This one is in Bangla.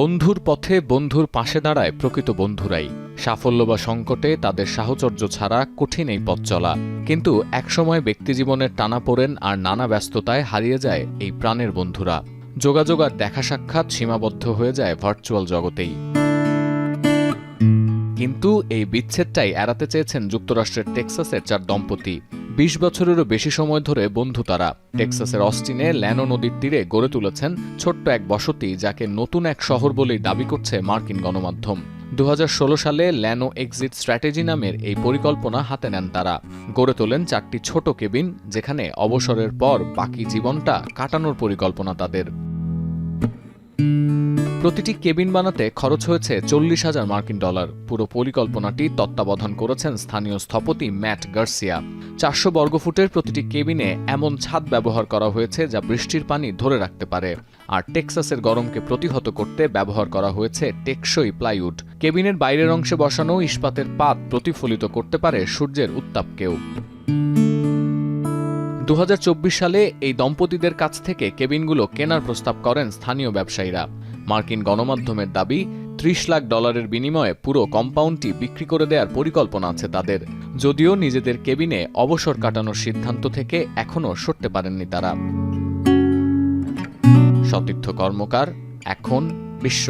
বন্ধুর পথে বন্ধুর পাশে দাঁড়ায় প্রকৃত বন্ধুরাই। সাফল্য বা সংকটে তাদের সাহচর্য ছাড়া কঠিন এই পথ চলা। কিন্তু একসময় ব্যক্তিজীবনের টানাপোড়েন আর নানা ব্যস্ততায় হারিয়ে যায় এই প্রাণের বন্ধুরা। যোগাযোগ আর দেখা সাক্ষাৎ সীমাবদ্ধ হয়ে যায় ভার্চুয়াল জগতেই। কিন্তু এই বিচ্ছেদটাই এড়াতে চেয়েছেন যুক্তরাষ্ট্রের টেক্সাসের 4 দম্পতি। 20 বছরেরও বেশি সময় ধরে বন্ধু তারা। টেক্সাসের অস্টিনে ল্যানো নদীর তীরে গড়ে তুলেছেন ছোট্ট এক বসতি, যাকে নতুন এক শহর বলেই দাবি করছে মার্কিন গণমাধ্যম। 2016 সালে ল্যানো এক্সিট স্ট্র্যাটেজি নামের এই পরিকল্পনা হাতে নেন তারা। গড়ে তোলেন 4টি ছোট কেবিন, যেখানে অবসরের পর বাকি জীবনটা কাটানোর পরিকল্পনা তাদের। প্রতিটি কেবিন বানাতে খরচ হয়েছে $40,000 মার্কিন। পুরো পরিকল্পনাটি তত্ত্বাবধান করেছেন স্থানীয় স্থপতি ম্যাট গার্সিয়া। 400 বর্গফুটের প্রতিটি কেবিনে এমন ছাদ ব্যবহার করা হয়েছে যা বৃষ্টির পানি ধরে রাখতে পারে। আর টেক্সাসের গরমকে প্রতিহত করতে ব্যবহার করা হয়েছে টেকসই প্লাইউড। কেবিনের বাইরের অংশে বসানো ইস্পাতের পাত প্রতিফলিত করতে পারে সূর্যের উত্তাপকেও। 2024 সালে এই দম্পতিদের কাছ থেকে কেবিনগুলো কেনার প্রস্তাব করেন স্থানীয় ব্যবসায়ীরা। মার্কিন গণমাধ্যমের দাবি, $30 লাখ বিনিময়ে পুরো কম্পাউন্ডটি বিক্রি করে দেওয়ার পরিকল্পনা আছে তাদের। যদিও নিজেদের কেবিনে অবসর কাটানোর সিদ্ধান্ত থেকে এখনও সরতে পারেননি তারা। সতীর্থ কর্মকার, এখন বিশ্ব।